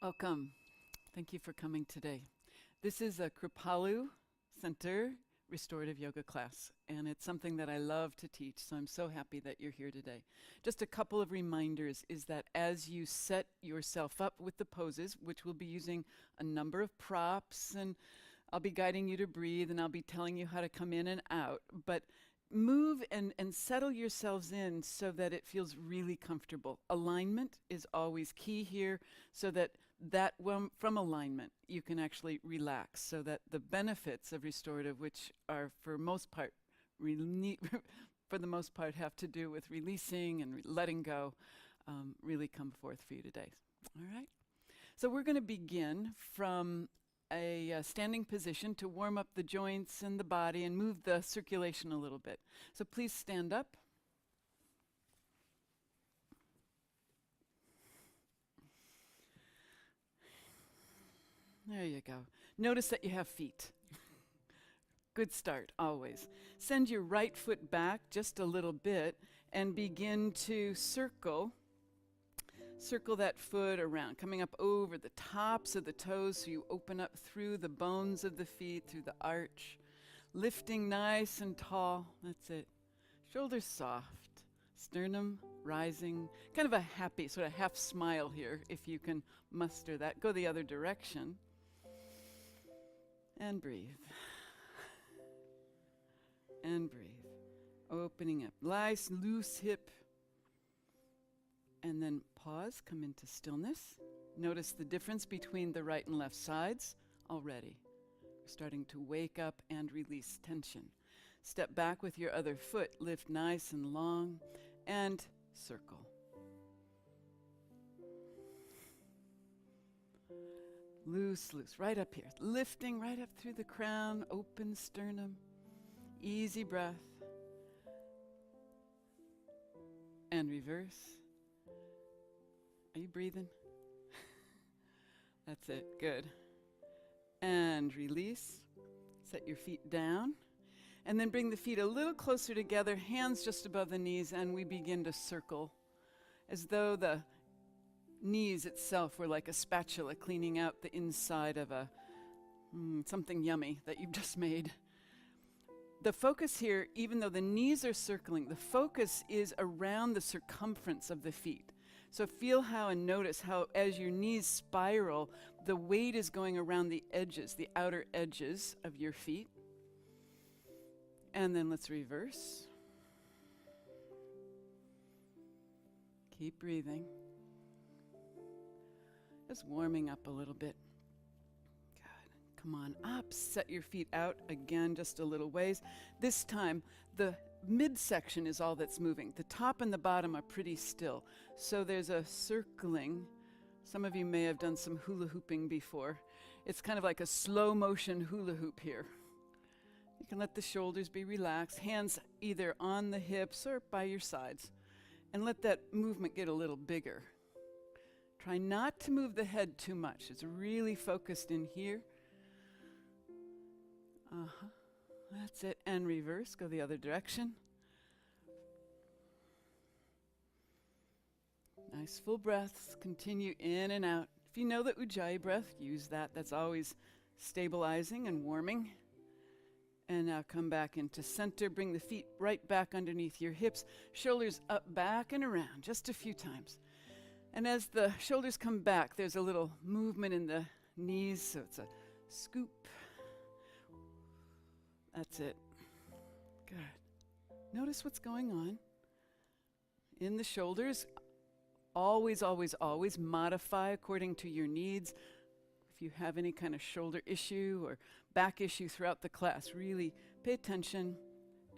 Welcome. Thank you for coming today. This is a Kripalu Center Restorative Yoga class, and it's something that I love to teach, so I'm so happy that you're here today. Just a couple of reminders is that as you set yourself up with the poses, which we'll be using a number of props, and I'll be guiding you to breathe, and I'll be telling you how to come in and out, but move and settle yourselves in so that it feels really comfortable. Alignment is always key here, so that from alignment you can actually relax, so that the benefits of restorative, which are for most part for the most part have to do with releasing and letting go, really come forth for you today. All right. So we're going to begin from a standing position to warm up the joints and the body and move the circulation a little bit. So please stand up. There you go. Notice that you have feet. Good start, always. Send your right foot back just a little bit and begin to circle that foot around, coming up over the tops of the toes so you open up through the bones of the feet, through the arch. Lifting nice and tall, that's it. Shoulders soft, sternum rising, kind of a happy, sort of half smile here if you can muster that. Go the other direction. And breathe. And breathe. Opening up, nice loose hip. And then pause, come into stillness. Notice the difference between the right and left sides already. We're starting to wake up and release tension. Step back with your other foot, lift nice and long, and circle. Loose, loose, right up here. Lifting right up through the crown, open sternum. Easy breath. And reverse. Are you breathing? That's it, good. And release. Set your feet down. And then bring the feet a little closer together, hands just above the knees, and we begin to circle as though the knees itself were like a spatula cleaning out the inside of a something yummy that you've just made. The focus here, even though the knees are circling, the focus is around the circumference of the feet. So feel how and notice how as your knees spiral, the weight is going around the edges, the outer edges of your feet. And then let's reverse. Keep breathing. Just warming up a little bit. Good. Come on up. Set your feet out again just a little ways. This time, the midsection is all that's moving. The top and the bottom are pretty still. So there's a circling. Some of you may have done some hula hooping before. It's kind of like a slow motion hula hoop here. You can let the shoulders be relaxed, hands either on the hips or by your sides, and let that movement get a little bigger. Try not to move the head too much. It's really focused in here. That's it. And reverse. Go the other direction. Nice full breaths. Continue in and out. If you know the Ujjayi breath, use that. That's always stabilizing and warming. And now come back into center. Bring the feet right back underneath your hips. Shoulders up, back, and around. Just a few times. And as the shoulders come back, there's a little movement in the knees. So it's a scoop. That's it. Good. Notice what's going on in the shoulders. Always, always, always modify according to your needs. If you have any kind of shoulder issue or back issue throughout the class, really pay attention.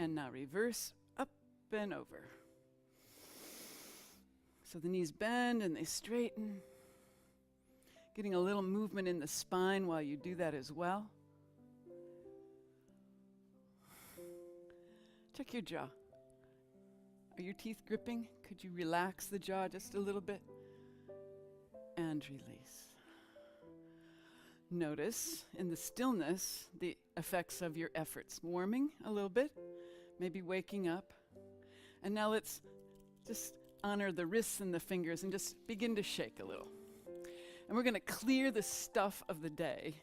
And now reverse, up and over. So the knees bend and they straighten. Getting a little movement in the spine while you do that as well. Check your jaw. Are your teeth gripping? Could you relax the jaw just a little bit? And release. Notice in the stillness the effects of your efforts. Warming a little bit, maybe waking up. And now let's just honor the wrists and the fingers and just begin to shake a little. And we're going to clear the stuff of the day.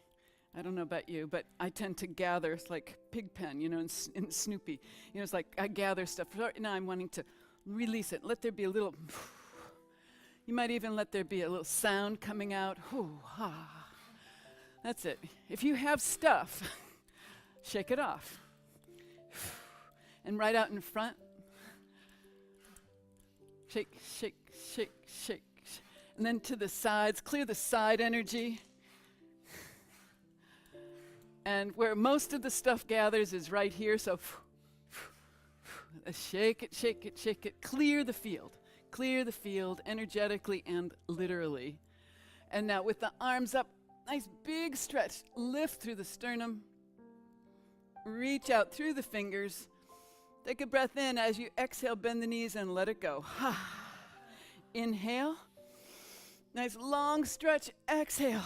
I don't know about you, but I tend to gather. It's like Pigpen, in Snoopy. It's like I gather stuff. Now I'm wanting to release it. Let there be a little, you might even let there be a little sound coming out. That's it. If you have stuff, shake it off. And right out in front, shake, shake, shake, shake. And then to the sides, clear the side energy. And where most of the stuff gathers is right here, so shake it, shake it, shake it. Clear the field energetically and literally. And now with the arms up, nice big stretch. Lift through the sternum. Reach out through the fingers. Take a breath in. As you exhale, bend the knees and let it go. Inhale. Nice long stretch. Exhale.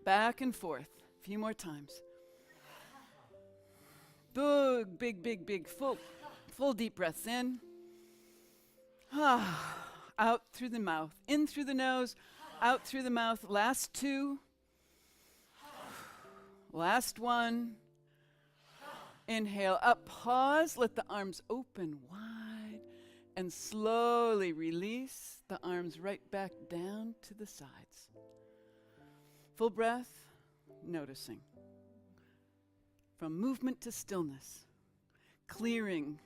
Back and forth. A few more times. Big, full deep breaths in. Out through the mouth. In through the nose. Out through the mouth. Last two. Last one. Inhale up, pause, let the arms open wide, and slowly release the arms right back down to the sides. Full breath, noticing. From movement to stillness, clearing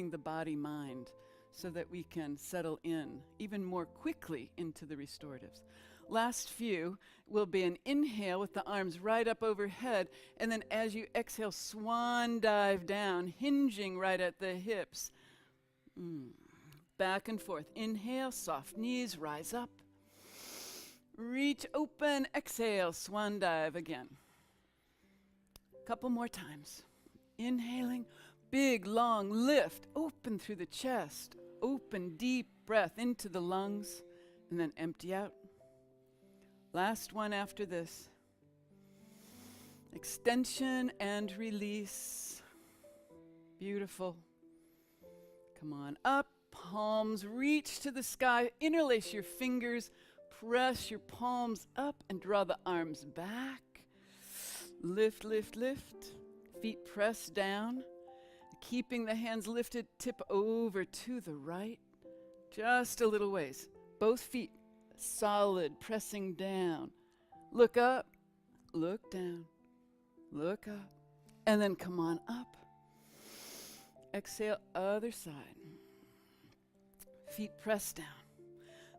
the body-mind so that we can settle in even more quickly into the restoratives. Last few will be an inhale with the arms right up overhead, and then as you exhale, swan dive down, hinging right at the hips. Back and forth. Inhale, soft knees, rise up. Reach open, exhale, swan dive again. Couple more times. Inhaling, big, long lift, open through the chest. Open, deep breath into the lungs, and then empty out. Last one after this. Extension and release. Beautiful. Come on up. Palms reach to the sky. Interlace your fingers. Press your palms up and draw the arms back. Lift, lift, lift. Feet press down. Keeping the hands lifted, tip over to the right. Just a little ways. Both feet solid, pressing down. Look up, look down, look up, and then come on up. Exhale, other side. Feet press down.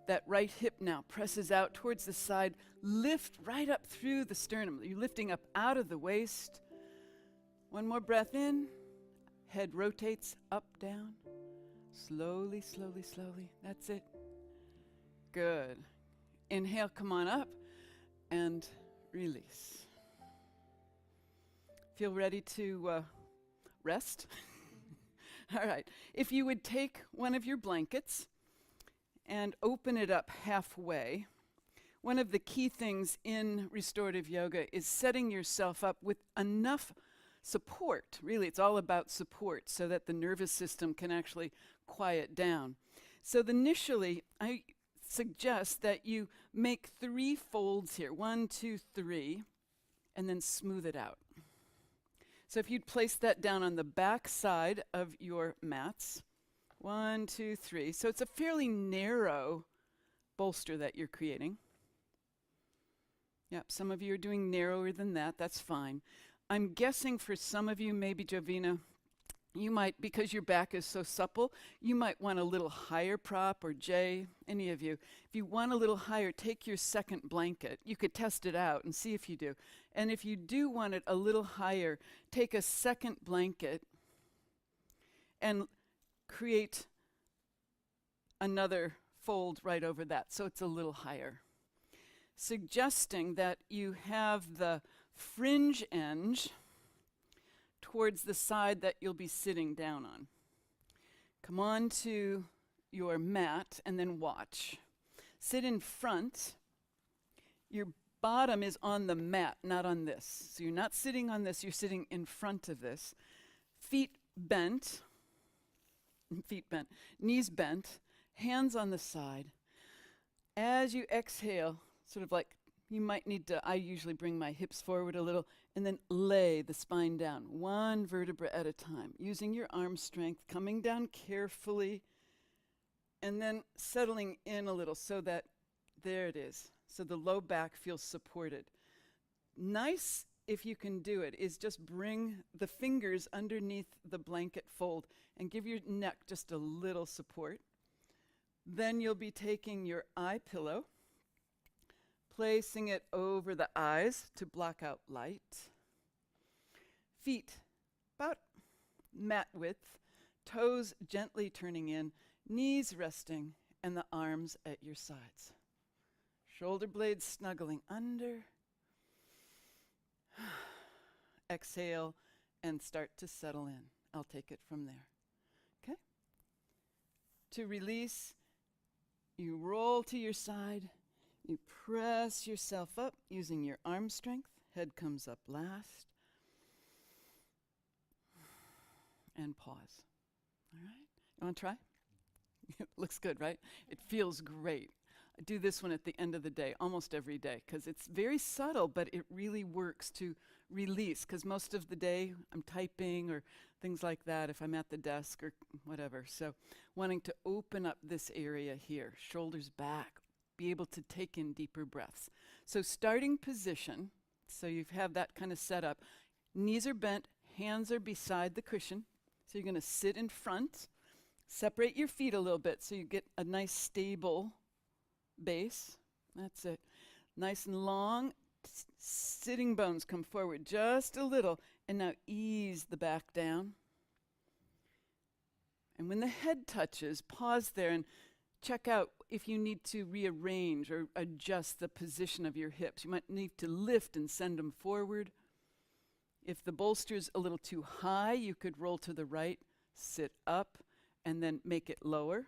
That right hip now presses out towards the side. Lift right up through the sternum. You're lifting up out of the waist. One more breath in. Head rotates up, down. Slowly, slowly, slowly. That's it. Good. Inhale, come on up, and release. Feel ready to rest? All right. If you would take one of your blankets and open it up halfway, one of the key things in restorative yoga is setting yourself up with enough support. Really, it's all about support so that the nervous system can actually quiet down. So initially, I suggest that you make 3 folds here. 1, 2, 3, and then smooth it out. So if you'd place that down on the back side of your mats. 1, 2, 3. So it's a fairly narrow bolster that you're creating. Yep, some of you are doing narrower than that. That's fine. I'm guessing for some of you, maybe Jovina, you might, because your back is so supple, you might want a little higher prop, or Jay, any of you. If you want a little higher, take your second blanket. You could test it out and see if you do. And if you do want it a little higher, take a second blanket and create another fold right over that, so it's a little higher. Suggesting that you have the fringe end towards the side that you'll be sitting down on. Come on to your mat and then watch. Sit in front. Your bottom is on the mat, not on this. So you're not sitting on this, you're sitting in front of this. Feet bent, knees bent, hands on the side. As you exhale, sort of like you might need to, I usually bring my hips forward a little and then lay the spine down, one vertebra at a time, using your arm strength, coming down carefully, and then settling in a little so that, there it is, so the low back feels supported. Nice, if you can do it, is just bring the fingers underneath the blanket fold and give your neck just a little support. Then you'll be taking your eye pillow, placing it over the eyes to block out light. Feet about mat width, toes gently turning in, knees resting, and the arms at your sides. Shoulder blades snuggling under. Exhale and start to settle in. I'll take it from there. Okay? To release, you roll to your side. You press yourself up using your arm strength. Head comes up last. And pause. All right? You want to try? It looks good, right? It feels great. I do this one at the end of the day, almost every day, because it's very subtle, but it really works to release, because most of the day I'm typing or things like that if I'm at the desk or whatever. So wanting to open up this area here, shoulders back, be able to take in deeper breaths. So starting position, so you have that kind of set up. Knees are bent, hands are beside the cushion. So you're going to sit in front, separate your feet a little bit so you get a nice stable base. That's it. Nice and long. Sitting bones come forward just a little. And now ease the back down. And when the head touches, pause there and check out if you need to rearrange or adjust the position of your hips. You might need to lift and send them forward. If the bolster's a little too high, you could roll to the right, sit up, and then make it lower.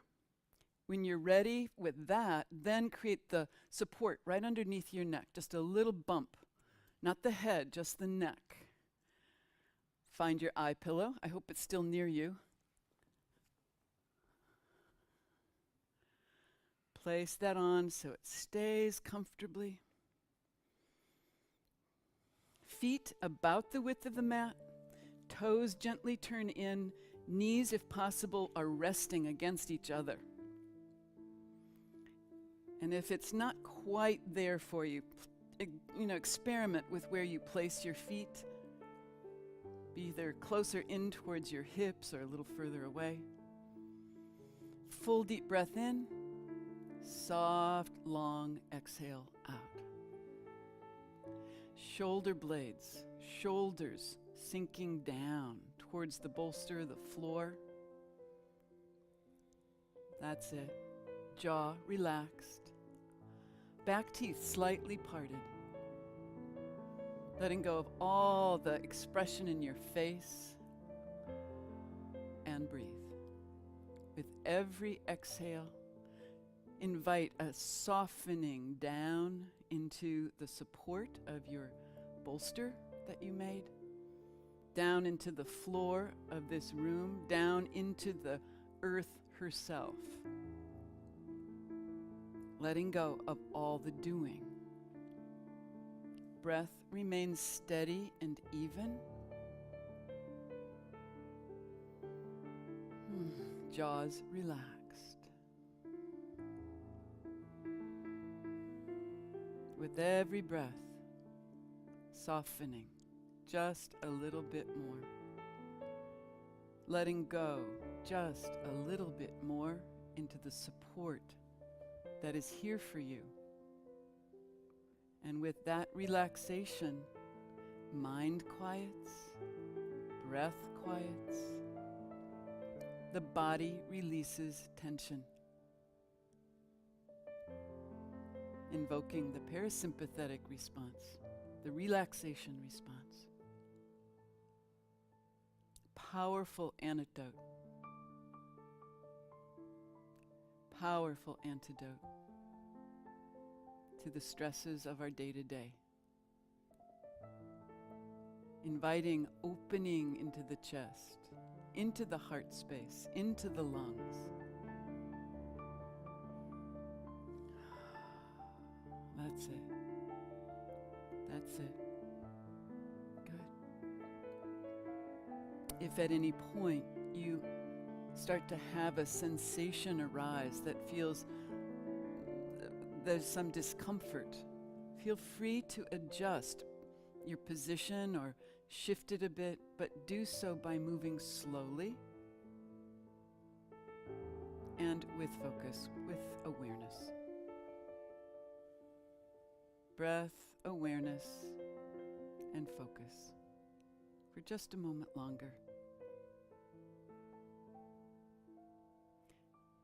When you're ready with that, then create the support right underneath your neck, just a little bump. Not the head, just the neck. Find your eye pillow. I hope it's still near you. Place that on so it stays comfortably. Feet about the width of the mat. Toes gently turn in. Knees, if possible, are resting against each other. And if it's not quite there for you, experiment with where you place your feet. Be either closer in towards your hips or a little further away. Full deep breath in. Soft, long exhale out. Shoulder blades, shoulders sinking down towards the bolster, the floor. That's it. Jaw relaxed. Back teeth slightly parted. Letting go of all the expression in your face. And breathe. With every exhale, invite a softening down into the support of your bolster that you made, down into the floor of this room, down into the earth herself. Letting go of all the doing. Breath remains steady and even. Jaws relaxed. With every breath, softening just a little bit more. Letting go just a little bit more into the support that is here for you. And with that relaxation, mind quiets, breath quiets, the body releases tension. Invoking the parasympathetic response, the relaxation response. Powerful antidote. Powerful antidote to the stresses of our day-to-day. Inviting opening into the chest, into the heart space, into the lungs. That's it. That's it. Good. If at any point you start to have a sensation arise that feels there's some discomfort, feel free to adjust your position or shift it a bit, but do so by moving slowly and with focus, with awareness. Breath, awareness, and focus for just a moment longer.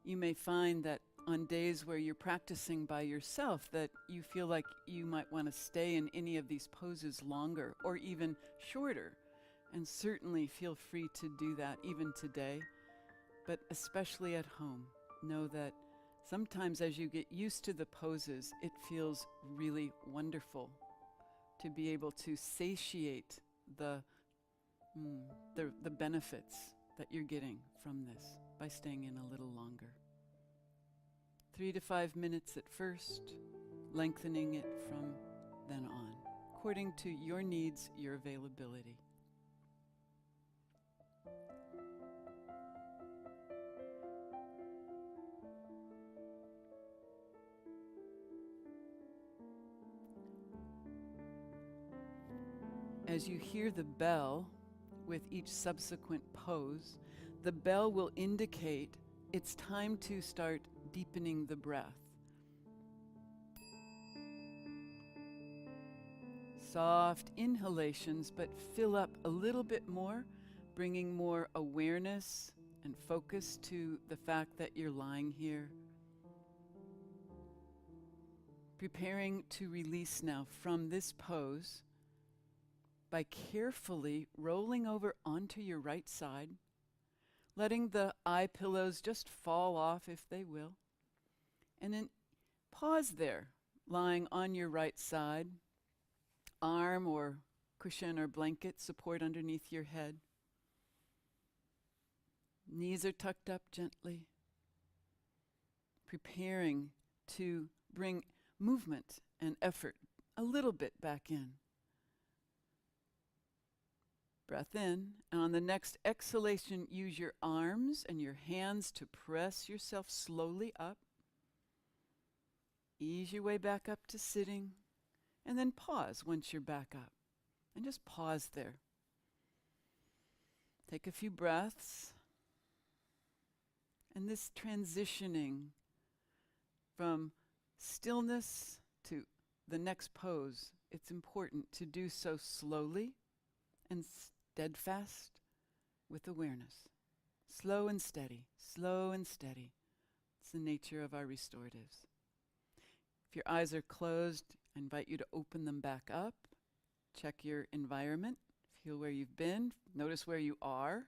You may find that on days where you're practicing by yourself that you feel like you might want to stay in any of these poses longer or even shorter, and certainly feel free to do that even today, but especially at home. Know that sometimes as you get used to the poses, it feels really wonderful to be able to satiate the benefits that you're getting from this by staying in a little longer. 3 to 5 minutes at first, lengthening it from then on, according to your needs, your availability. As you hear the bell with each subsequent pose, the bell will indicate it's time to start deepening the breath. Soft inhalations, but fill up a little bit more, bringing more awareness and focus to the fact that you're lying here. Preparing to release now from this pose by carefully rolling over onto your right side, letting the eye pillows just fall off if they will, and then pause there, lying on your right side, arm or cushion or blanket support underneath your head. Knees are tucked up gently, preparing to bring movement and effort a little bit back in. Breath in, and on the next exhalation, use your arms and your hands to press yourself slowly up. Ease your way back up to sitting, and then pause once you're back up. And just pause there. Take a few breaths. And this transitioning from stillness to the next pose, it's important to do so slowly and steadfast with awareness. Slow and steady, slow and steady. It's the nature of our restoratives. If your eyes are closed, I invite you to open them back up. Check your environment. Feel where you've been. Notice where you are.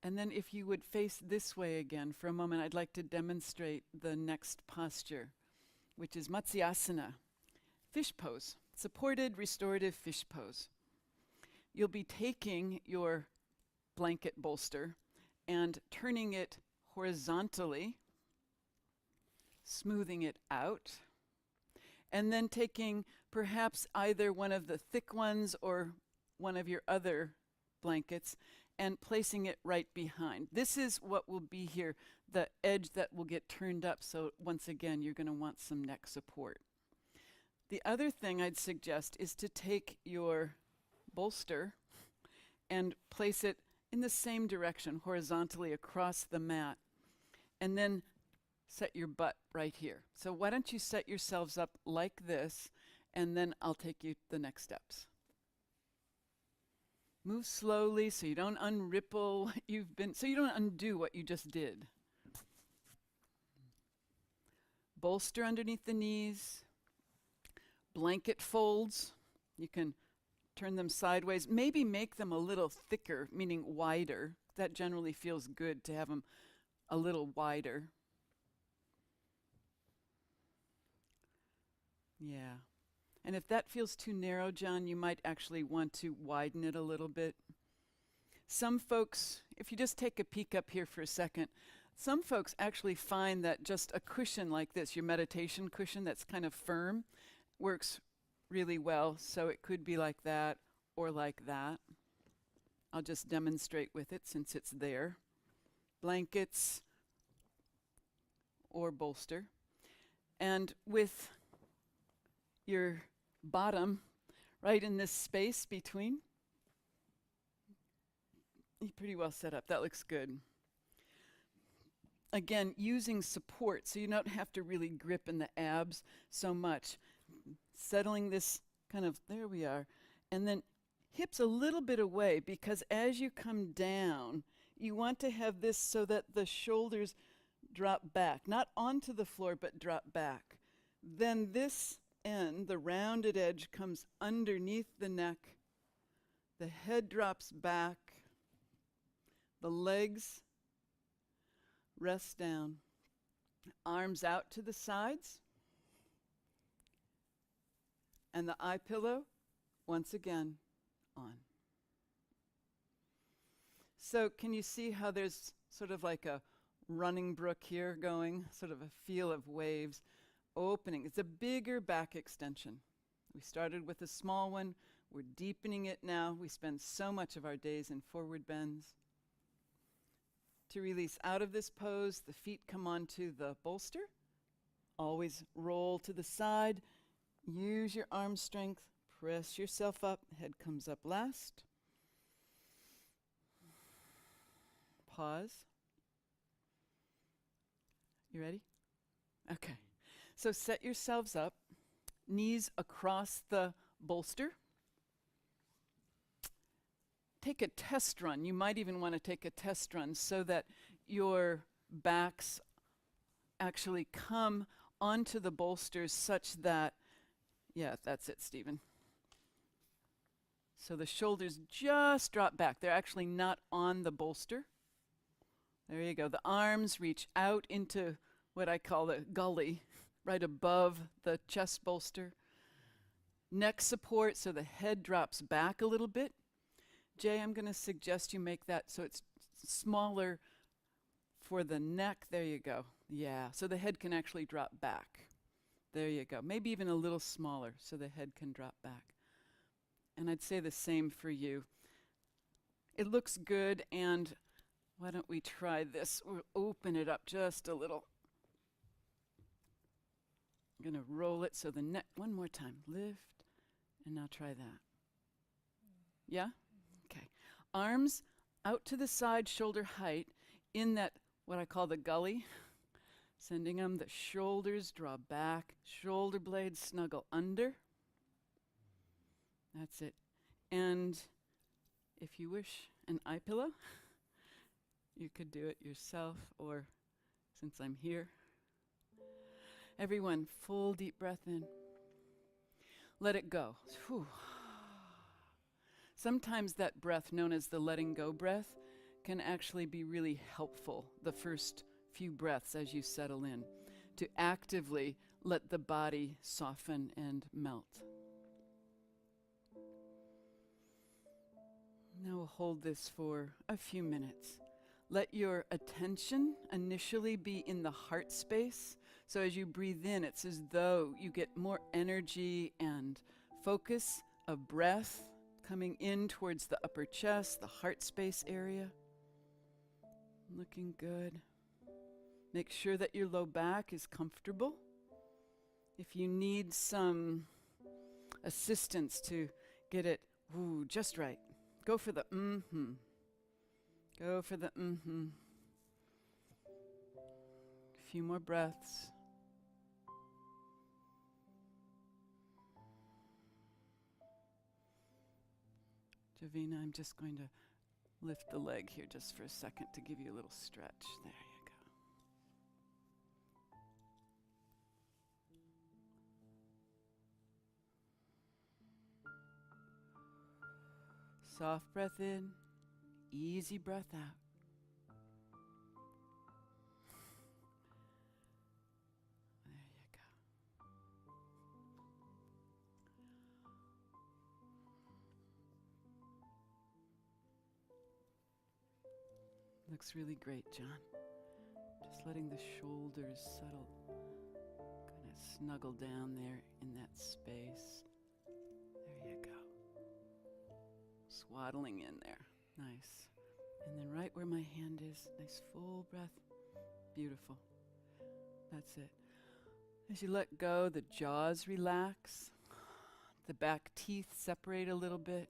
And then if you would face this way again for a moment, I'd like to demonstrate the next posture, which is Matsyasana, fish pose, supported restorative fish pose. You'll be taking your blanket bolster and turning it horizontally, smoothing it out, and then taking perhaps either one of the thick ones or one of your other blankets and placing it right behind. This is what will be here, the edge that will get turned up, so once again, you're going to want some neck support. The other thing I'd suggest is to take your bolster and place it in the same direction, horizontally across the mat, and then set your butt right here. So why don't you set yourselves up like this, and then I'll take you the next steps. Move slowly so you don't unripple what you've been, so you don't undo what you just did. Bolster underneath the knees. Blanket folds. You can turn them sideways. Maybe make them a little thicker, meaning wider. That generally feels good to have them a little wider. Yeah. And if that feels too narrow, John, you might actually want to widen it a little bit. Some folks, if you just take a peek up here for a second, Some folks actually find that just a cushion like this, your meditation cushion that's kind of firm, works really well. So it could be like that or like that. I'll just demonstrate with it since it's there. Blankets or bolster. And with your bottom right in this space between, you're pretty well set up. That looks good. Again, using support so you don't have to really grip in the abs so much. Settling this kind of, there we are. And then hips a little bit away, because as you come down, you want to have this so that the shoulders drop back, not onto the floor, but drop back. Then this end, the rounded edge, comes underneath the neck. The head drops back. The legs rest down. Arms out to the sides. And the eye pillow, once again, on. So can you see how there's sort of like a running brook here going, sort of a feel of waves opening. It's a bigger back extension. We started with a small one. We're deepening it now. We spend so much of our days in forward bends. To release out of this pose, the feet come onto the bolster. Always roll to the side. Use your arm strength. Press yourself up. Head comes up last. Pause. You ready? Okay. So set yourselves up. Knees across the bolster. Take a test run. You might even want to take a test run so that your backs actually come onto the bolsters such that, yeah, that's it, Stephen. So the shoulders just drop back. They're actually not on the bolster. There you go. The arms reach out into what I call the gully, right above the chest bolster. Neck support so the head drops back a little bit. Jay, I'm going to suggest you make that so it's smaller for the neck. There you go. Yeah, so the head can actually drop back. There you go. Maybe even a little smaller so the head can drop back. And I'd say the same for you. It looks good, and why don't we try this? We'll open it up just a little. I'm going to roll it so the neck, one more time. Lift, and now try that. Yeah? Okay. Arms out to the side, shoulder height, in that, what I call the gully. Sending them, the shoulders draw back, shoulder blades snuggle under. That's it. And if you wish, an eye pillow. You could do it yourself, or since I'm here. Everyone, full deep breath in. Let it go. Whew. Sometimes that breath, known as the letting go breath, can actually be really helpful the first few breaths as you settle in, to actively let the body soften and melt. Now we'll hold this for a few minutes. Let your attention initially be in the heart space. So as you breathe in, it's as though you get more energy and focus of breath coming in towards the upper chest, the heart space area. Looking good. Make sure that your low back is comfortable. If you need some assistance to get it just right, go for the mm-hmm. Go for the mm-hmm. A few more breaths. Javina, I'm just going to lift the leg here just for a second to give you a little stretch. There you go. Soft breath in, easy breath out. There you go. Looks really great, John. Just letting the shoulders settle, kind of snuggle down there in that space. There you go. Swaddling in there. Nice. And then right where my hand is, nice full breath. Beautiful. That's it. As you let go, the jaws relax. The back teeth separate a little bit.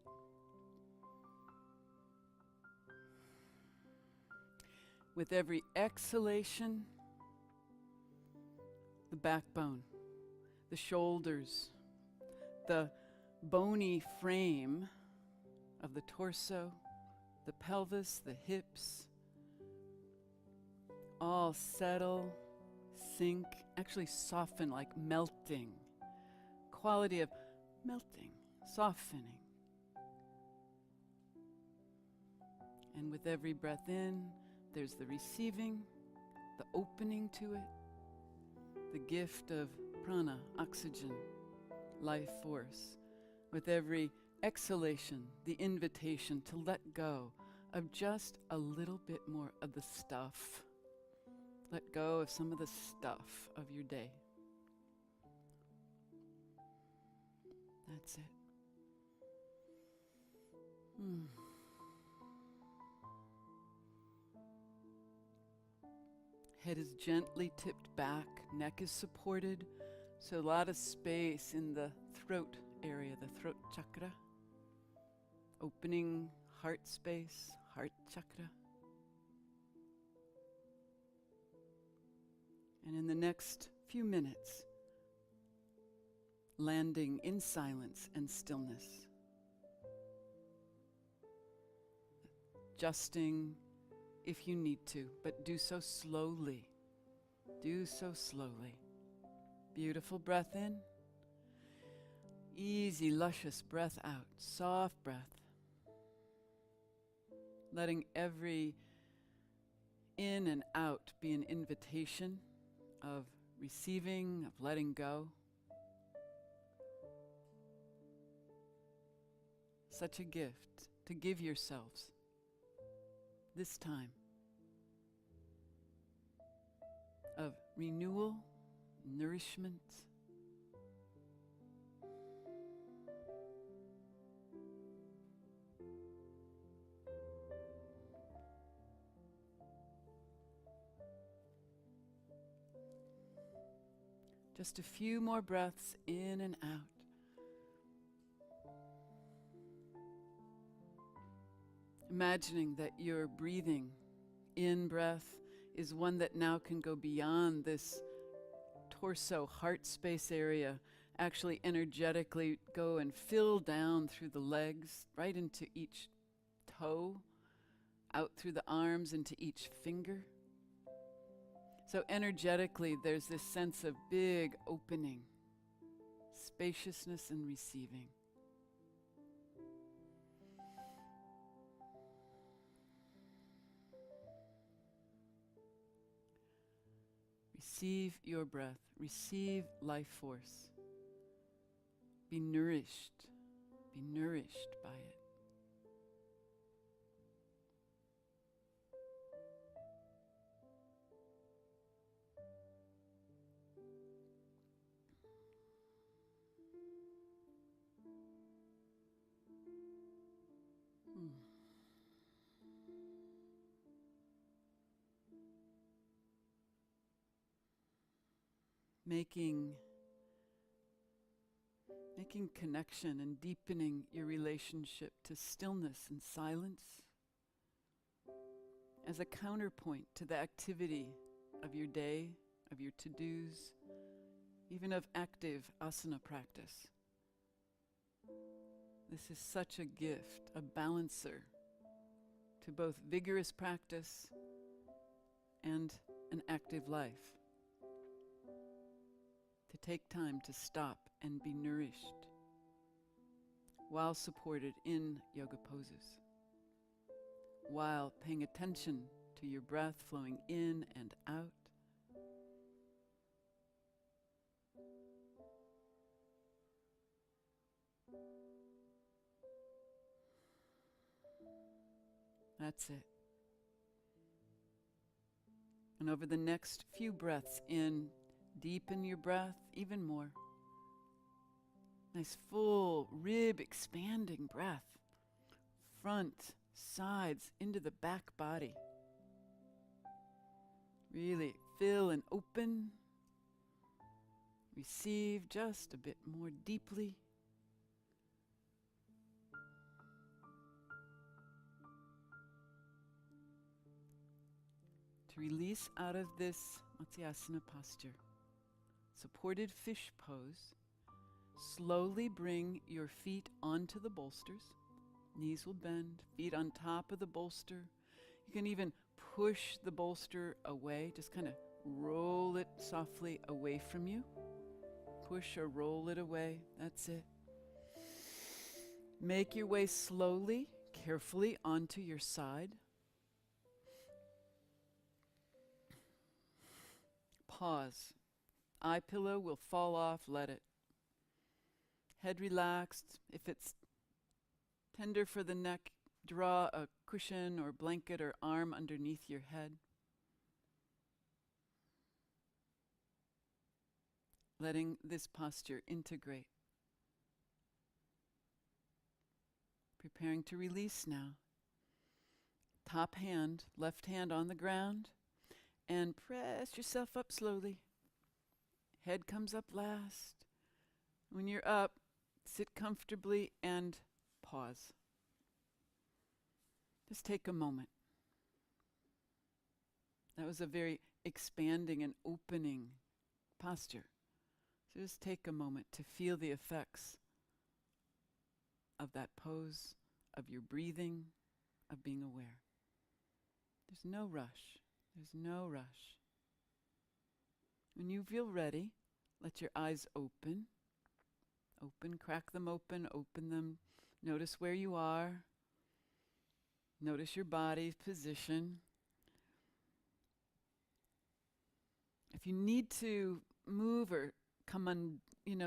With every exhalation, the backbone, the shoulders, the bony frame of the torso, the pelvis, the hips, all settle, sink, actually soften, like melting. Quality of melting, softening. And with every breath in, there's the receiving, the opening to it, the gift of prana, oxygen, life force. With every exhalation, the invitation to let go of just a little bit more of the stuff. Let go of some of the stuff of your day. That's it. Head is gently tipped back, neck is supported, so a lot of space in the throat area, the throat chakra. Opening heart space, heart chakra. And in the next few minutes, landing in silence and stillness. Adjusting if you need to, but do so slowly. Do so slowly. Beautiful breath in. Easy, luscious breath out. Soft breath. Letting every in and out be an invitation of receiving, of letting go. Such a gift to give yourselves this time of renewal, nourishment. Just a few more breaths in and out. Imagining that your breathing in breath is one that now can go beyond this torso, heart space area, actually energetically go and fill down through the legs, right into each toe, out through the arms into each finger. So energetically, there's this sense of big opening, spaciousness and receiving. Receive your breath. Receive life force. Be nourished. Be nourished by it. Making connection and deepening your relationship to stillness and silence as a counterpoint to the activity of your day, of your to-dos, even of active asana practice. This is such a gift, a balancer to both vigorous practice and an active life. To take time to stop and be nourished while supported in yoga poses, while paying attention to your breath flowing in and out. That's it. And over the next few breaths in, deepen your breath even more. Nice full rib expanding breath. Front, sides, into the back body. Really fill and open. Receive just a bit more deeply. To release out of this Matsyasana posture, supported fish pose, slowly bring your feet onto the bolsters. Knees will bend, feet on top of the bolster. You can even push the bolster away, just kind of roll it softly away from you. Push or roll it away, that's it. Make your way slowly, carefully onto your side. Pause. Eye pillow will fall off, let it. Head relaxed. If it's tender for the neck, draw a cushion or blanket or arm underneath your head. Letting this posture integrate. Preparing to release now. Top hand, left hand on the ground, and press yourself up slowly. Head comes up last. When you're up, sit comfortably and pause. Just take a moment. That was a very expanding and opening posture. So just take a moment to feel the effects of that pose, of your breathing, of being aware. There's no rush. There's no rush. When you feel ready, let your eyes open. Open, crack them open them. Notice where you are. Notice your body's position. If you need to move or come on,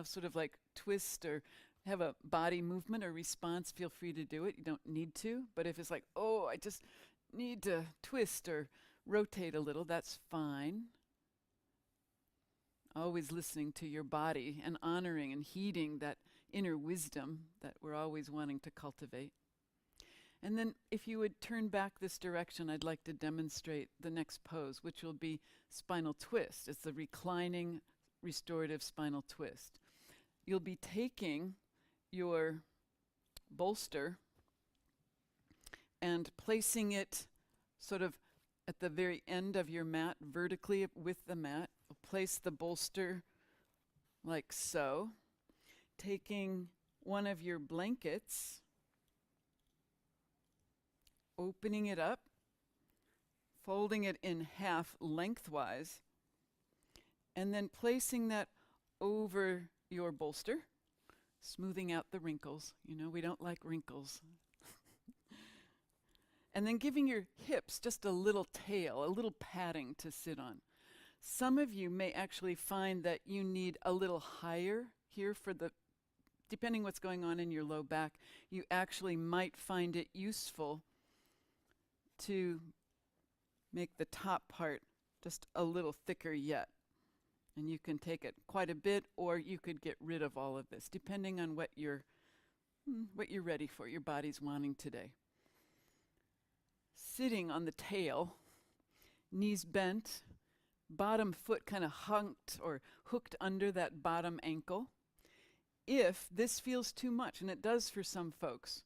sort of like twist or have a body movement or response, feel free to do it. You don't need to. But if it's like, oh, I just need to twist or rotate a little, that's fine. Always listening to your body and honoring and heeding that inner wisdom that we're always wanting to cultivate. And then if you would turn back this direction, I'd like to demonstrate the next pose, which will be spinal twist. It's the reclining restorative spinal twist. You'll be taking your bolster and placing it sort of at the very end of your mat, vertically with the mat. Place the bolster like so. Taking one of your blankets, opening it up, folding it in half lengthwise, and then placing that over your bolster, smoothing out the wrinkles. We don't like wrinkles. And then giving your hips just a little tail, a little padding to sit on. Some of you may actually find that you need a little higher here depending what's going on in your low back, you actually might find it useful to make the top part just a little thicker yet. And you can take it quite a bit, or you could get rid of all of this, depending on what you're ready for, your body's wanting today. Sitting on the tail, knees bent, bottom foot kind of hunked or hooked under that bottom ankle. If this feels too much, and it does for some folks,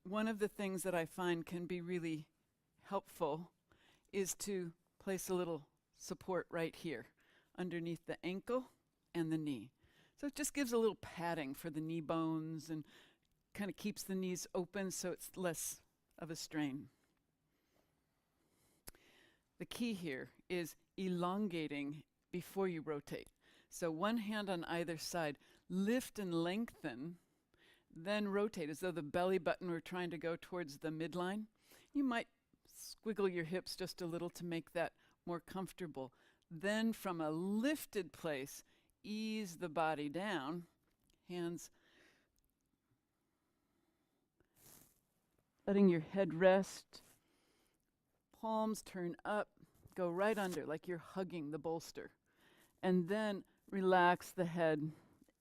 one of the things that I find can be really helpful is to place a little support right here underneath the ankle and the knee. So it just gives a little padding for the knee bones and kind of keeps the knees open so it's less of a strain. The key here is elongating before you rotate. So one hand on either side, lift and lengthen, then rotate as though the belly button were trying to go towards the midline. You might squiggle your hips just a little to make that more comfortable. Then from a lifted place, ease the body down, hands letting your head rest, palms turn up, go right under, like you're hugging the bolster. And then relax the head,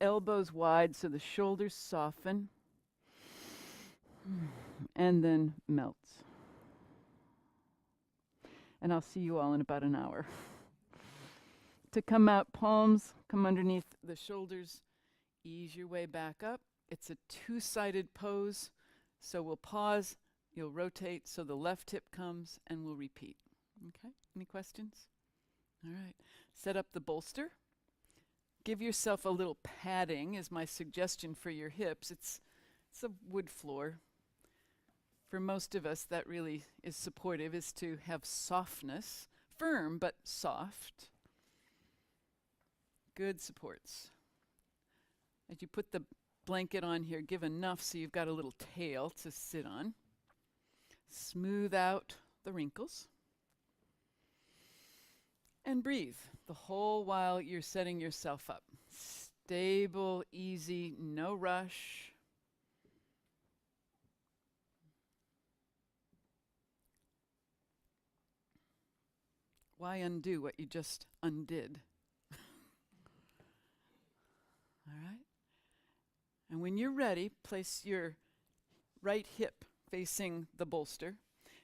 elbows wide so the shoulders soften, and then melts. And I'll see you all in about an hour. To come out, palms come underneath the shoulders. Ease your way back up. It's a two-sided pose, so we'll pause. You'll rotate so the left hip comes, and we'll repeat. Okay? Any questions? All right. Set up the bolster. Give yourself a little padding is my suggestion for your hips. It's a wood floor. For most of us, that really is supportive, is to have softness. Firm, but soft. Good supports. As you put the blanket on here, give enough so you've got a little tail to sit on. Smooth out the wrinkles. And breathe the whole while you're setting yourself up. Stable, easy, no rush. Why undo what you just undid? All right? And when you're ready, place your right hip facing the bolster,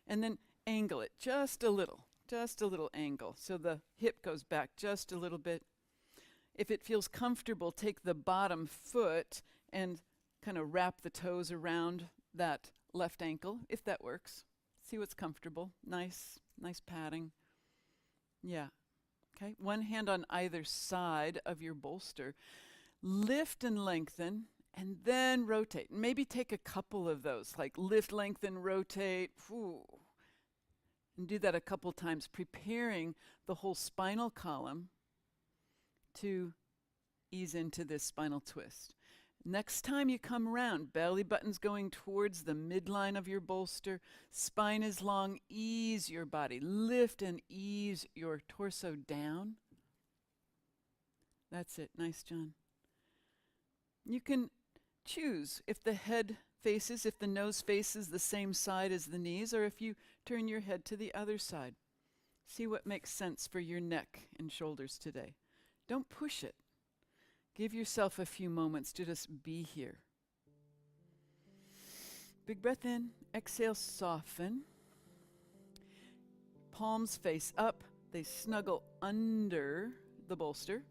and then angle it just a little angle, so the hip goes back just a little bit. If it feels comfortable, take the bottom foot and kind of wrap the toes around that left ankle, if that works. See what's comfortable. Nice padding. Yeah. Okay, one hand on either side of your bolster. Lift and lengthen, and then rotate. Maybe take a couple of those, like lift, lengthen, rotate. Whew. And do that a couple times, preparing the whole spinal column to ease into this spinal twist. Next time you come around, belly button's going towards the midline of your bolster. Spine is long. Ease your body. Lift and ease your torso down. That's it. Nice, John. You can choose if the nose faces the same side as the knees, or if you turn your head to the other side. See what makes sense for your neck and shoulders today. Don't push it. Give yourself a few moments to just be here. Big breath in. Exhale, soften. Palms face up. They snuggle under the bolster.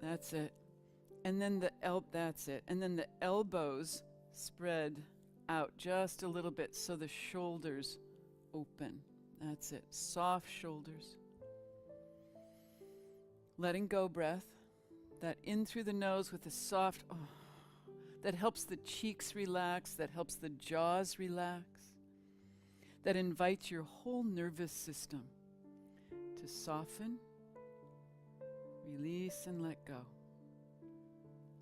That's it. And then that's it. And then the elbows spread out just a little bit so the shoulders open. That's it. Soft shoulders. Letting go breath. That in through the nose with a soft, that helps the cheeks relax, that helps the jaws relax, that invites your whole nervous system to soften, release, and let go.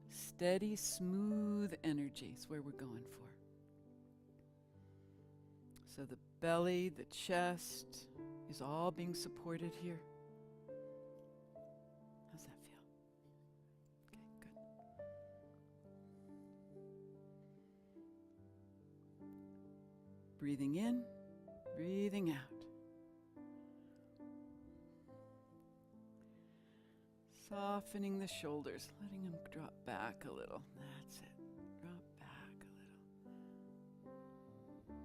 Steady, smooth energy is where we're going for. So the belly, the chest is all being supported here. How's that feel? Okay, good. Breathing in, breathing out. Softening the shoulders, letting them drop back a little. That's it. Drop back a little.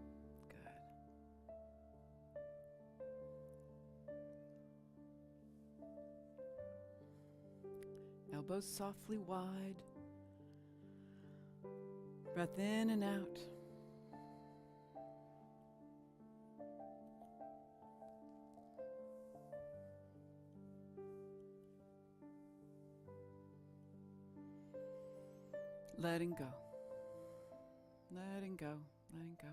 Good. Elbows softly wide. Breath in and out. Letting go. Letting go. Letting go.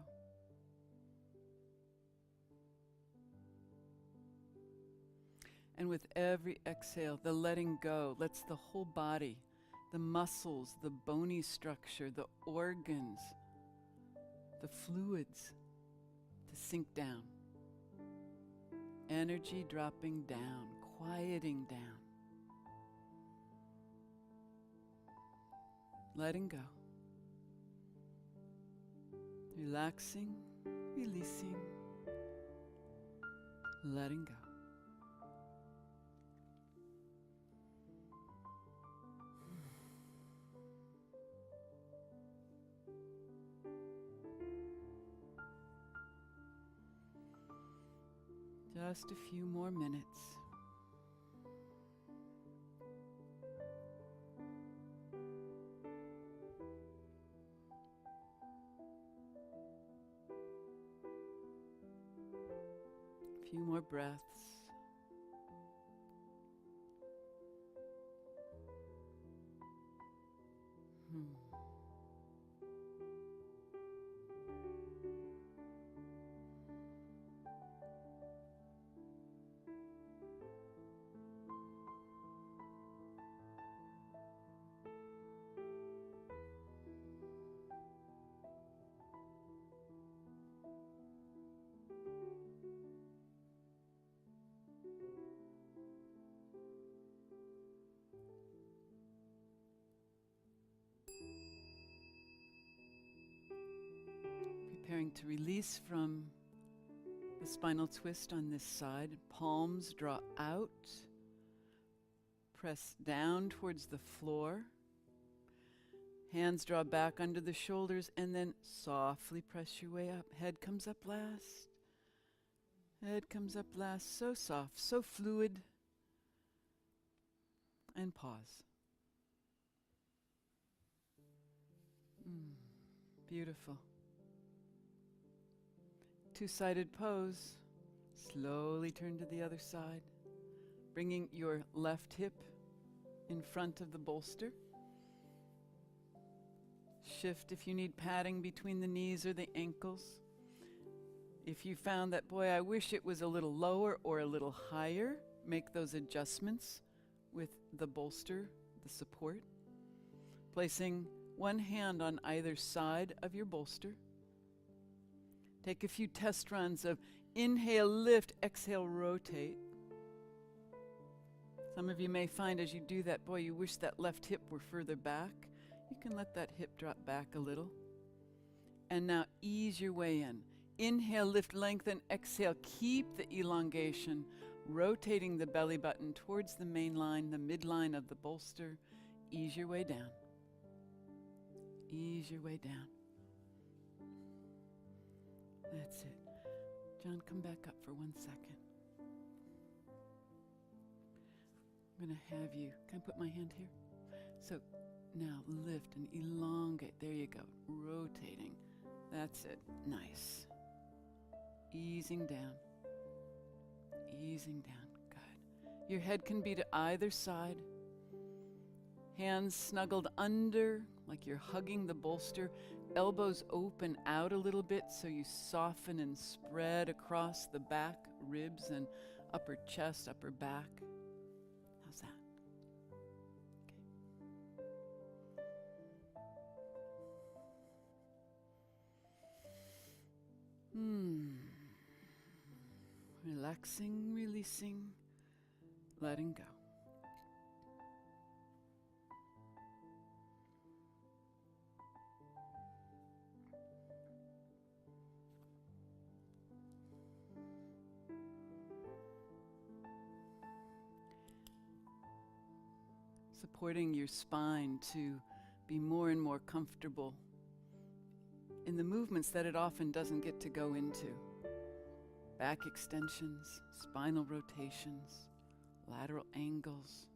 And with every exhale, the letting go lets the whole body, the muscles, the bony structure, the organs, the fluids to sink down. Energy dropping down, quieting down. Letting go. Relaxing, releasing. letting go. Just a few more minutes. A few more breaths. Preparing to release from the spinal twist on this side. Palms draw out. Press down towards the floor. Hands draw back under the shoulders and then softly press your way up. Head comes up last. Head comes up last. So soft, so fluid. And pause. Beautiful. Two-sided pose. Slowly turn to the other side, bringing your left hip in front of the bolster. Shift if you need padding between the knees or the ankles. If you found that, boy, I wish it was a little lower or a little higher, make those adjustments with the bolster, the support. Placing one hand on either side of your bolster. Take a few test runs of inhale, lift, exhale, rotate. Some of you may find as you do that, boy, you wish that left hip were further back. You can let that hip drop back a little. And now ease your way in. Inhale, lift, lengthen, exhale, keep the elongation, rotating the belly button towards the main line, the midline of the bolster. Ease your way down. Ease your way down. That's it. John, come back up for 1 second. I'm going to have you, can I put my hand here? So now lift and elongate. There you go. Rotating. That's it. Nice. Easing down. Easing down. Good. Your head can be to either side. Hands snuggled under, like you're hugging the bolster. Elbows open out a little bit so you soften and spread across the back, ribs and upper chest, upper back. How's that? Okay. Relaxing, releasing, letting go. Supporting your spine to be more and more comfortable in the movements that it often doesn't get to go into. Back extensions, spinal rotations, lateral angles,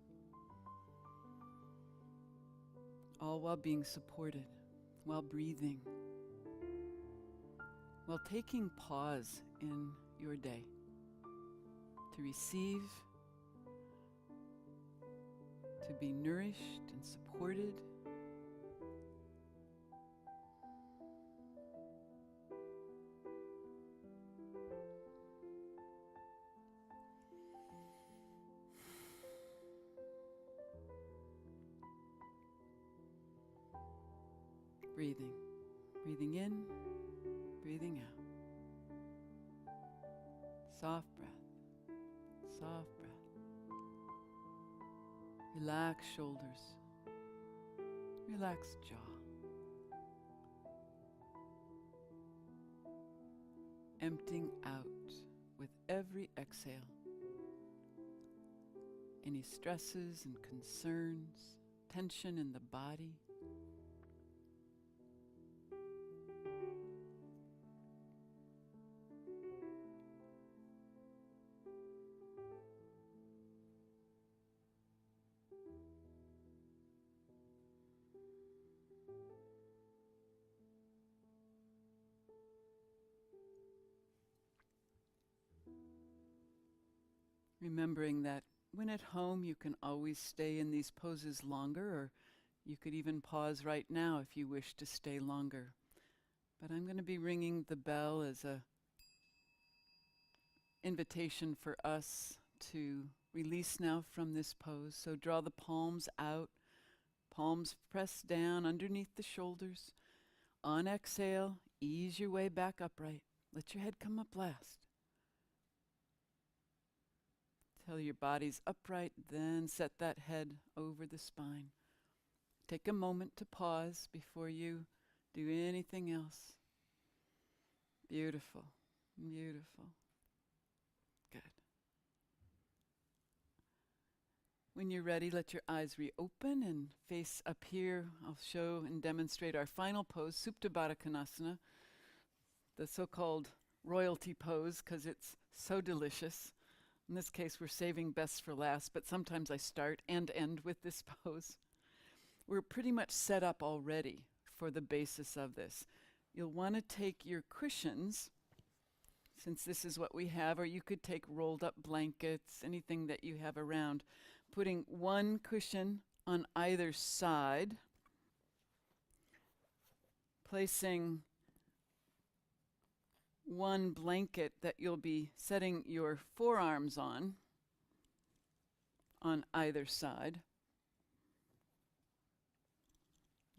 all while being supported, while breathing, while taking pause in your day to receive, to be nourished and supported. Breathing. Breathing in, breathing out. Soft breath. Soft breath. Relax shoulders. Relax jaw. Emptying out with every exhale. Any stresses and concerns, tension in the body. Remembering that when at home you can always stay in these poses longer, or you could even pause right now if you wish to stay longer. But I'm going to be ringing the bell as a invitation for us to release now from this pose. So draw the palms out, palms pressed down underneath the shoulders. On exhale, ease your way back upright. Let your head come up last. Till your body's upright, then set that head over the spine. Take a moment to pause before you do anything else. Beautiful, beautiful. Good. When you're ready, let your eyes reopen and face up here. I'll show and demonstrate our final pose, Supta Baddha Konasana, the so-called royalty pose, because it's so delicious. In this case, we're saving best for last, but sometimes I start and end with this pose. We're pretty much set up already for the basis of this. You'll want to take your cushions, since this is what we have, or you could take rolled up blankets, anything that you have around, putting one cushion on either side, placing one blanket that you'll be setting your forearms on either side.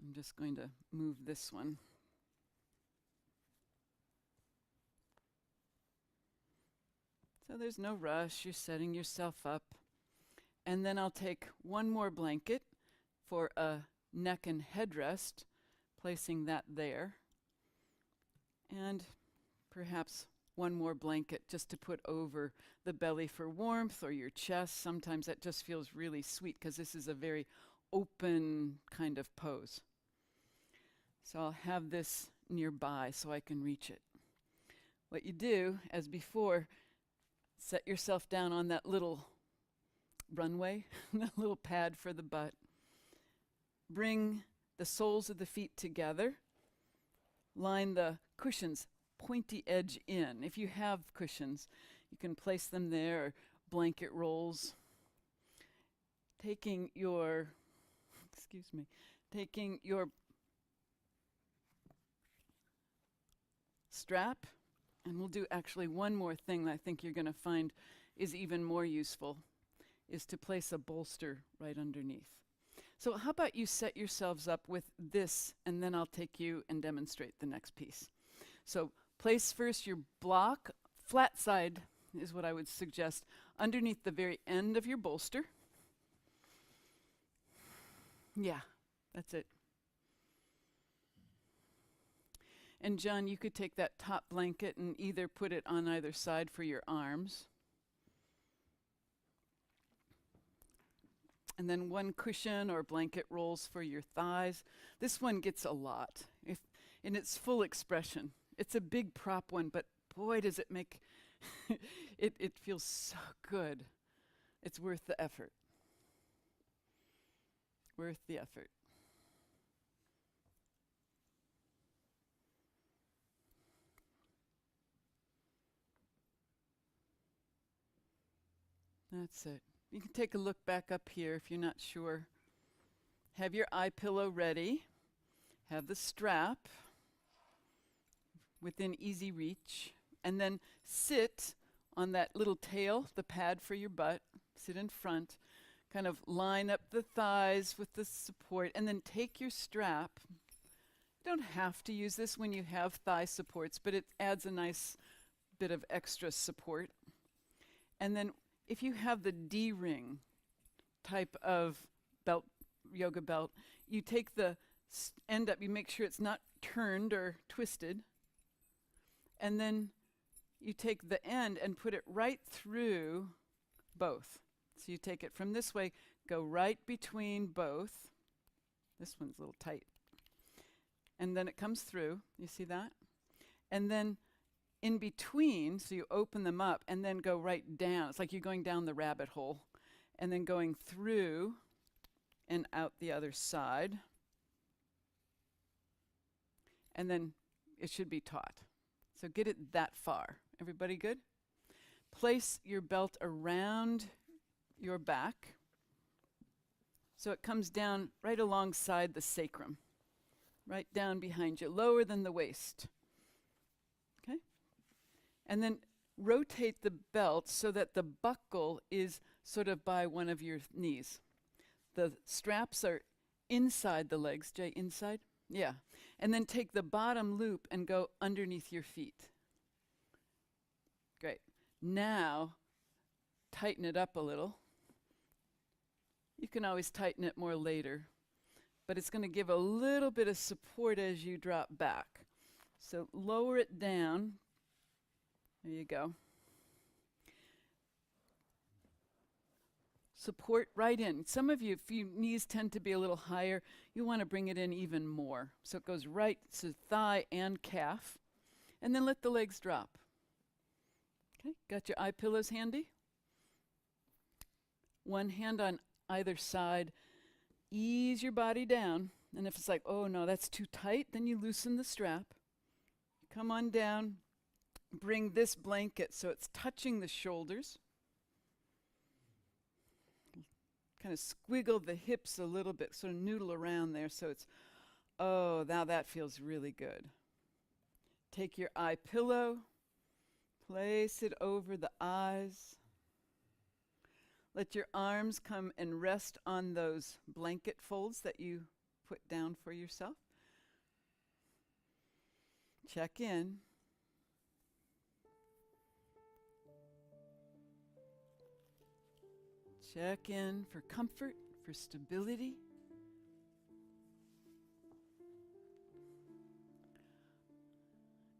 I'm just going to move this one. So there's no rush, you're setting yourself up. And then I'll take one more blanket for a neck and headrest, placing that there. And perhaps one more blanket just to put over the belly for warmth, or your chest. Sometimes that just feels really sweet because this is a very open kind of pose. So I'll have this nearby so I can reach it. What you do, as before, set yourself down on that little runway, that little pad for the butt. Bring the soles of the feet together. Line the cushions pointy edge in. If you have cushions, you can place them there, or blanket rolls. Taking your strap, and we'll do actually one more thing that I think you're going to find is even more useful, is to place a bolster right underneath. So how about you set yourselves up with this, and then I'll take you and demonstrate the next piece. So place first your block, flat side is what I would suggest, underneath the very end of your bolster. Yeah, that's it. And John, you could take that top blanket and either put it on either side for your arms. And then one cushion or blanket rolls for your thighs. This one gets a lot in its full expression. It's a big prop one, but boy, does it make it feels so good. It's worth the effort. Worth the effort. That's it. You can take a look back up here if you're not sure. Have your eye pillow ready. Have the strap within easy reach. And then sit on that little tail, the pad for your butt. Sit in front. Kind of line up the thighs with the support. And then take your strap. You don't have to use this when you have thigh supports, but it adds a nice bit of extra support. And then if you have the D-ring type of belt, yoga belt, you take the end up, you make sure it's not turned or twisted, and then you take the end and put it right through both. So you take it from this way, go right between both. This one's a little tight. And then it comes through, you see that? And then in between, so you open them up and then go right down. It's like you're going down the rabbit hole and then going through and out the other side. And then it should be taut. So get it that far. Everybody good? Place your belt around your back so it comes down right alongside the sacrum, right down behind you, lower than the waist. Okay? And then rotate the belt so that the buckle is sort of by one of your knees. The straps are inside the legs. Jay, inside? Yeah. And then take the bottom loop and go underneath your feet. Great. Now, tighten it up a little. You can always tighten it more later, but it's going to give a little bit of support as you drop back. So lower it down. There you go. Support right in. Some of you, if your knees tend to be a little higher, you want to bring it in even more. So it goes right to thigh and calf. And then let the legs drop. Okay, got your eye pillows handy? One hand on either side. Ease your body down. And if it's like, oh no, that's too tight, then you loosen the strap. Come on down. Bring this blanket so it's touching the shoulders. Kind of squiggle the hips a little bit, sort of noodle around there so it's, oh, now that feels really good. Take your eye pillow, place it over the eyes. Let your arms come and rest on those blanket folds that you put down for yourself. Check in. Check in for comfort, for stability.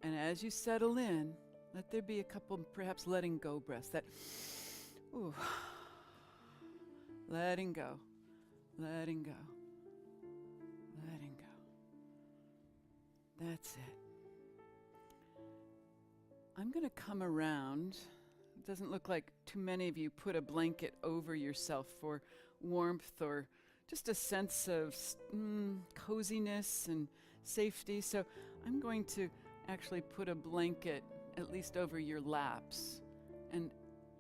And as you settle in, let there be a couple perhaps letting go breaths. That, ooh, letting go, letting go, letting go. That's it. I'm going to come around. It doesn't look like too many of you put a blanket over yourself for warmth or just a sense of coziness and safety. So I'm going to actually put a blanket at least over your laps. And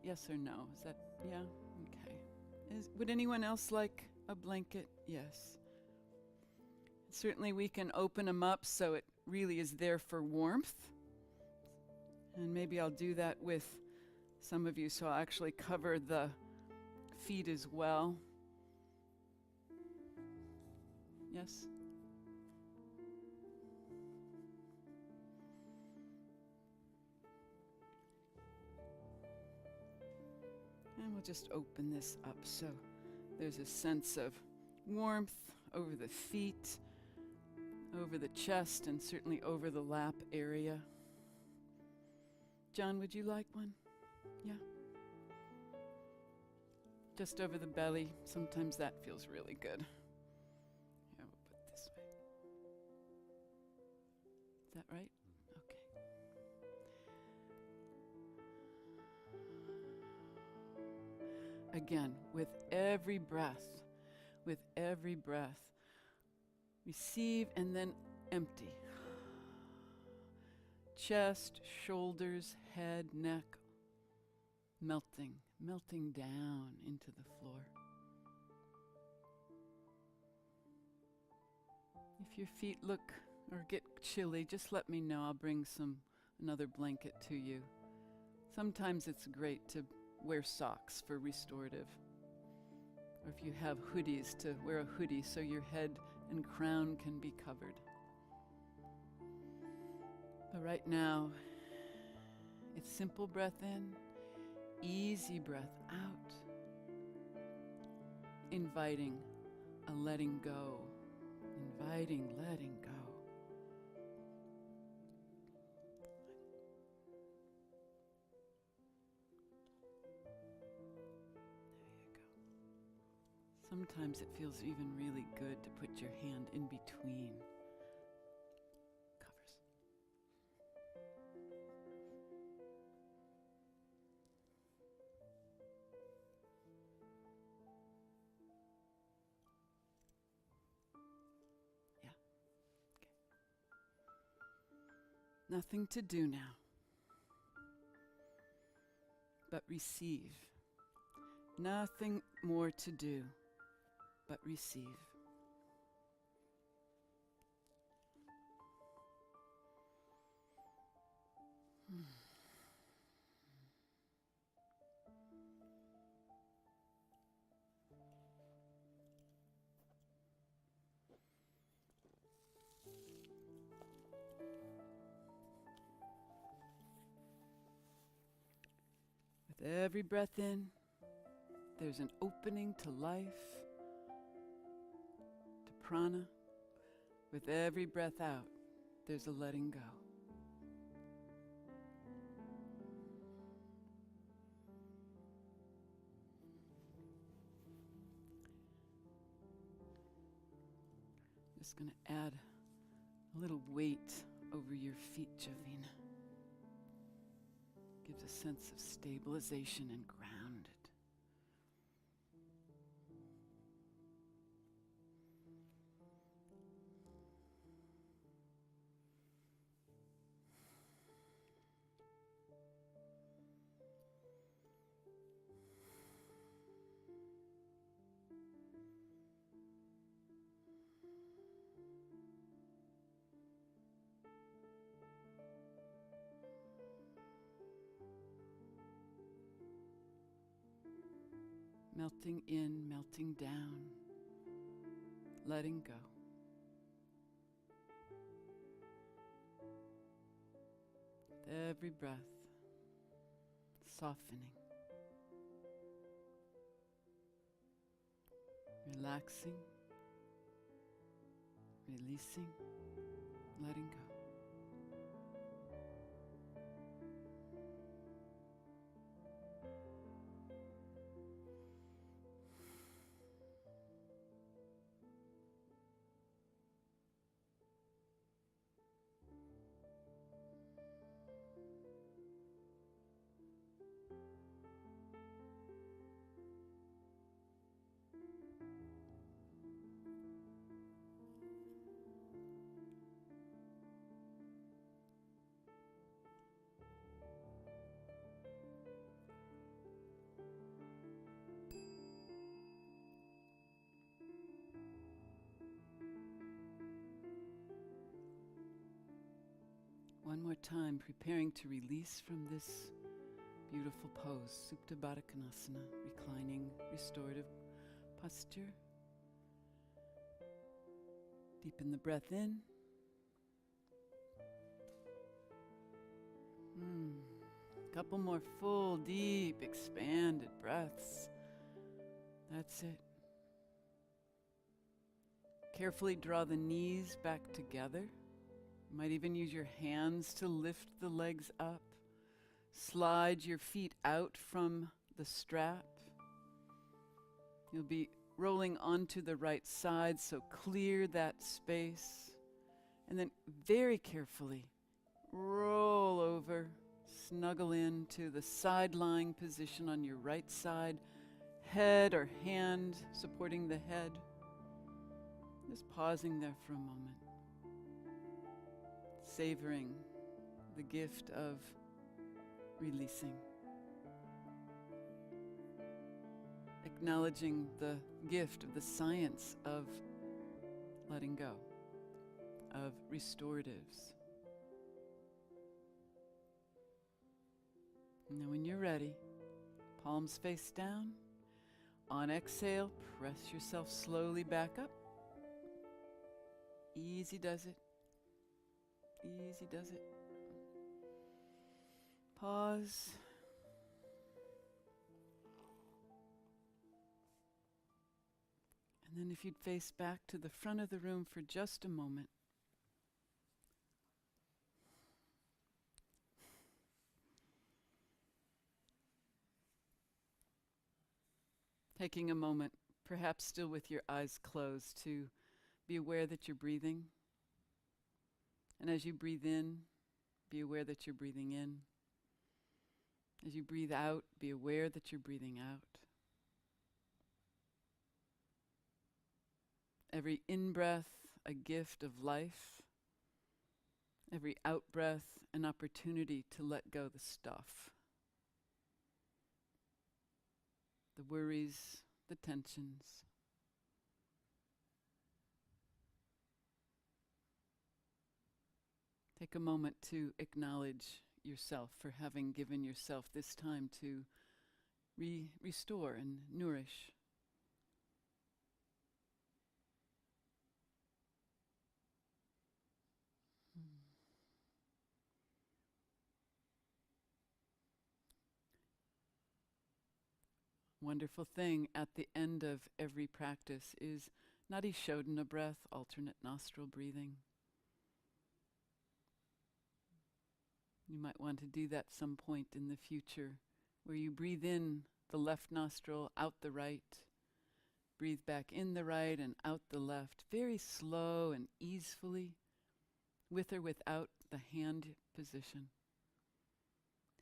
yes or no? Is that, yeah? Okay. Would anyone else like a blanket? Yes. Certainly we can open them up so it really is there for warmth. And maybe I'll do that with some of you, so I'll actually cover the feet as well. Yes? And we'll just open this up so there's a sense of warmth over the feet, over the chest, and certainly over the lap area. John, would you like one? Yeah. Just over the belly. Sometimes that feels really good. Yeah, we'll put it this way. Is that right? Okay. Again, with every breath, receive and then empty. Chest, shoulders, head, neck, melting down into the floor. If your feet look or get chilly, just let me know. I'll bring another blanket to you. Sometimes it's great to wear socks for restorative. Or if you have hoodies, to wear a hoodie so your head and crown can be covered. But right now, it's simple breath in, easy breath out, inviting a letting go, inviting letting go. sometimes it feels even really good to put your hand in between covers. Yeah. Okay. Nothing to do now but receive. Nothing more to do but receive. With every breath in, there's an opening to life, to prana. With every breath out, there's a letting go. I'm just going to add a little weight over your feet, Javina. Gives a sense of stabilization and grounded. Melting in, melting down, letting go. With every breath, softening, relaxing, releasing, letting go. One more time, preparing to release from this beautiful pose, Supta Baddha Konasana, reclining, restorative posture. Deepen the breath in. Couple more full, deep, expanded breaths. That's it. Carefully draw the knees back together. You might even use your hands to lift the legs up. Slide your feet out from the strap. You'll be rolling onto the right side, so clear that space. And then very carefully roll over, snuggle into the side lying position on your right side, head or hand supporting the head. Just pausing there for a moment. Savoring the gift of releasing. Acknowledging the gift of the science of letting go, of restoratives. And then when you're ready, palms face down. On exhale, press yourself slowly back up. Easy does it. Easy does it. Pause. And then if you'd face back to the front of the room for just a moment. Taking a moment perhaps still with your eyes closed, to be aware that you're breathing. And as you breathe in, be aware that you're breathing in. As you breathe out, be aware that you're breathing out. Every in-breath, a gift of life. Every out-breath, an opportunity to let go the stuff. The worries, the tensions. Take a moment to acknowledge yourself for having given yourself this time to restore and nourish. Wonderful thing at the end of every practice is Nadi Shodhana breath, alternate nostril breathing. You might want to do that some point in the future, where you breathe in the left nostril, out the right. Breathe back in the right and out the left, very slow and easefully, with or without the hand position.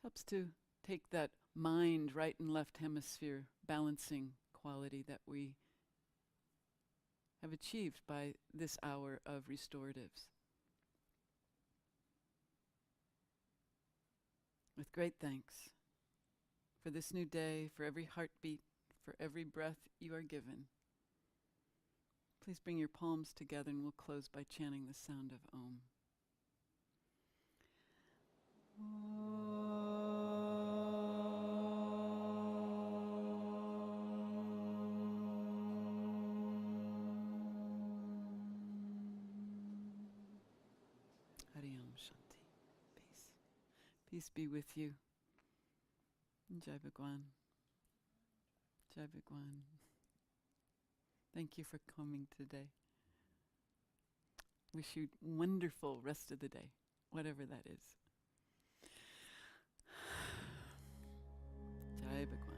Helps to take that mind, right and left hemisphere balancing quality that we have achieved by this hour of restoratives. With great thanks for this new day, for every heartbeat, for every breath you are given. Please bring your palms together and we'll close by chanting the sound of Om. Hari Om Shanti. Peace. Peace be with you. Jai Bhagwan. Jai Bhagwan. Thank you for coming today. Wish you wonderful rest of the day, whatever that is. Jai Bhagwan.